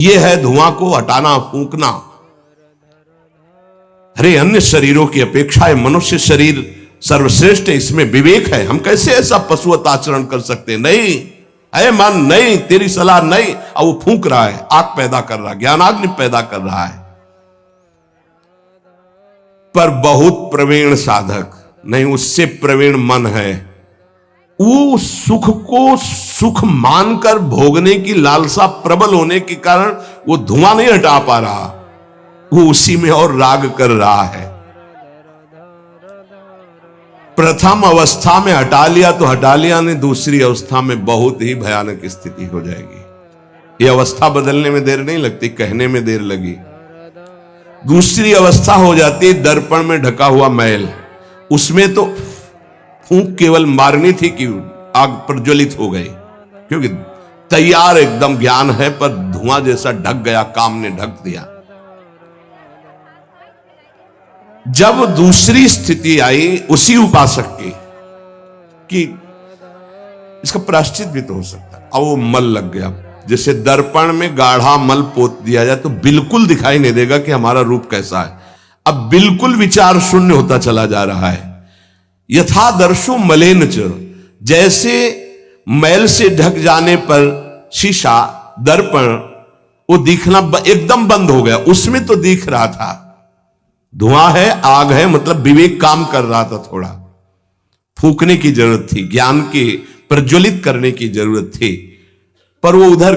ये है धुआं को हटाना, फूंकना। अरे अन्य शरीरों की अपेक्षा है मनुष्य शरीर सर्वश्रेष्ठ है, इसमें विवेक है। हम कैसे ऐसा पशुवत आचरण कर सकते? नहीं, अरे मन नहीं, तेरी सलाह नहीं। अब वो फूंक रहा है, आग पैदा कर रहा है, ज्ञानाग्नि पैदा कर रहा है। पर बहुत प्रवीण साधक नहीं, उससे प्रवीण मन है। वो सुख को सुख मानकर भोगने की लालसा प्रबल होने के कारण वो धुआं नहीं हटा पा रहा, वो उसी में और राग कर रहा है। प्रथम अवस्था में हटा लिया तो हटा लिया, नहीं दूसरी अवस्था में बहुत ही भयानक स्थिति हो जाएगी। ये अवस्था बदलने में देर नहीं लगती, कहने में देर लगी। दूसरी अवस्था हो जाती है दर्पण में ढका हुआ मैल। उसमें तो फूंक केवल मारनी थी कि आग प्रज्वलित हो गई, क्योंकि तैयार एकदम ज्ञान है, पर धुआं जैसा ढक गया, काम ने ढक दिया। जब दूसरी स्थिति आई उसी उपासक की कि इसका प्रायश्चित भी तो हो सकता है, अब वो मल लग गया। जैसे दर्पण में गाढ़ा मल पोत दिया जाए तो बिल्कुल दिखाई नहीं देगा कि हमारा रूप कैसा है। अब बिल्कुल विचार शून्य होता चला जा रहा है। यथा दर्शो मलेन च, जैसे मैल से ढक जाने पर शीशा दर्पण वो दिखना एकदम बंद हो गया। उसमें तो दिख रहा था, धुआं है, आग है, मतलब विवेक काम कर रहा था। थोड़ा फूकने की जरूरत थी, ज्ञान के प्रज्वलित करने की जरूरत थी, पर वो उधर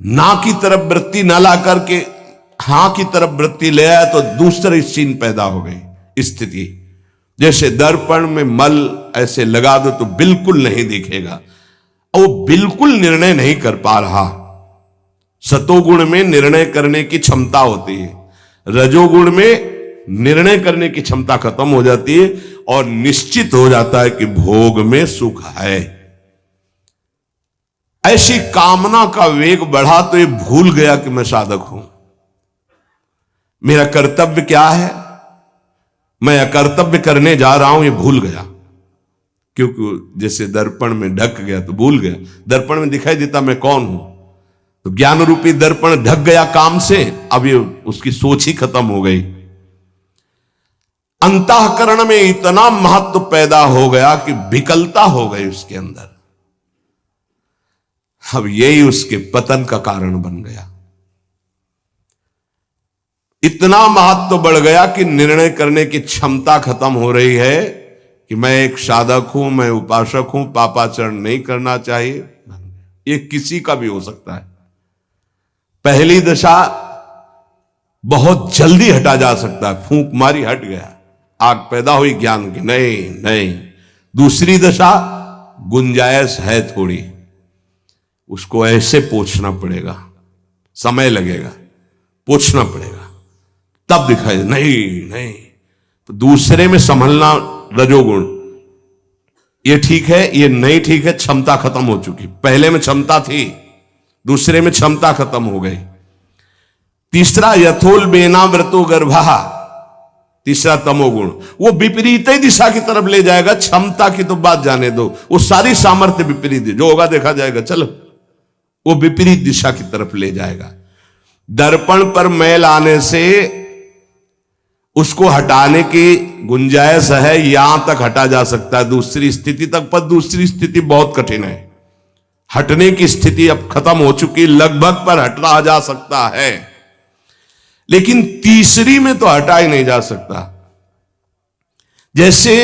ना की तरफ वृत्ति न ला करके हां की तरफ वृत्ति ले आया तो दूसरी सीन पैदा हो गई स्थिति। जैसे दर्पण में मल ऐसे लगा दो तो बिल्कुल नहीं दिखेगा, वो बिल्कुल निर्णय नहीं कर पा रहा। सतोगुण में निर्णय करने की क्षमता होती है, रजोगुण में निर्णय करने की क्षमता खत्म हो जाती है और निश्चित हो जाता है कि भोग में सुख है। ऐसी कामना का वेग बढ़ा तो ये भूल गया कि मैं साधक हूं, मेरा कर्तव्य क्या है, मैं अकर्तव्य करने जा रहा हूं, ये भूल गया। क्योंकि जैसे दर्पण में ढक गया तो भूल गया। दर्पण में दिखाई देता मैं कौन हूं, तो ज्ञान रूपी दर्पण ढक गया काम से, अब ये उसकी सोच ही खत्म हो गई। अंतःकरण में इतना महत्व पैदा हो गया कि विकलता हो गई उसके अंदर। अब यही उसके पतन का कारण बन गया। इतना महत्व बढ़ गया कि निर्णय करने की क्षमता खत्म हो रही है कि मैं एक साधक हूं, मैं उपासक हूं, पापाचरण नहीं करना चाहिए। ये किसी का भी हो सकता है। पहली दशा बहुत जल्दी हटा जा सकता है, फूंक मारी हट गया, आग पैदा हुई ज्ञान की, नहीं नहीं। दूसरी दशा गुंजाइश है थोड़ी, उसको ऐसे पोंछना पड़ेगा, समय लगेगा, पोंछना पड़ेगा, तब दिखाई दे। नहीं नहीं, तो दूसरे में संभलना रजोगुण, ये ठीक है, ये नहीं ठीक है, क्षमता खत्म हो चुकी। पहले में क्षमता थी, दूसरे में क्षमता खत्म हो गई। तीसरा यथोल बेना व्रतो गर्भा, तीसरा तमोगुण, वो विपरीत ही दिशा की तरफ ले जाएगा। क्षमता की तो बात जाने दो, वो सारी सामर्थ्य विपरीत है, जो होगा देखा जाएगा, चलो, वो विपरीत दिशा की तरफ ले जाएगा। दर्पण पर मैल आने से उसको हटाने की गुंजाइश है, यहां तक हटा जा सकता है, दूसरी स्थिति तक, पर दूसरी स्थिति बहुत कठिन है। हटने की स्थिति अब खत्म हो चुकी, लगभग पर हटा जा सकता है, लेकिन तीसरी में तो हटा ही नहीं जा सकता। जैसे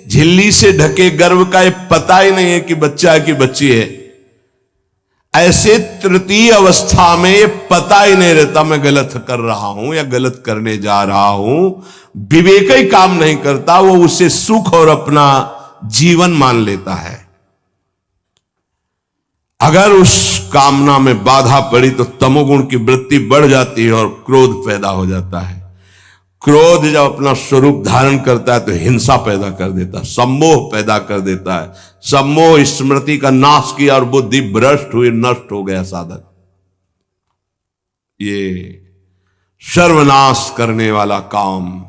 झिल्ली से ढके गर्भ का ये पता ही नहीं है कि बच्चा है कि बच्ची है, ऐसे तृतीय अवस्था में ये पता ही नहीं रहता मैं गलत कर रहा हूं या गलत करने जा रहा हूं। विवेक ही काम नहीं करता, वो उसे सुख और अपना जीवन मान लेता है। अगर उस कामना में बाधा पड़ी तो तमोगुण की वृत्ति बढ़ जाती है और क्रोध पैदा हो जाता है। क्रोध जब अपना स्वरूप धारण करता है तो हिंसा पैदा कर देता है, सम्मोह पैदा कर देता है। सम्मोह स्मृति का नाश किया और बुद्धि भ्रष्ट हुई, नष्ट हो गया साधक। ये सर्वनाश करने वाला काम।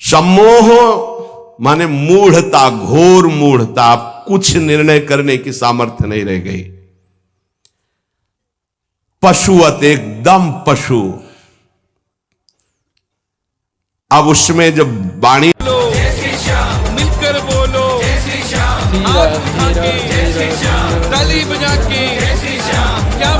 सम्मोह माने मूढ़ता, घोर मूढ़ता, कुछ निर्णय करने की सामर्थ्य नहीं रह गई। पशुवत, एकदम पशु। अब उसमें जब वाणी मिलकर बोलो हाथ उठा के ताली बजा के क्या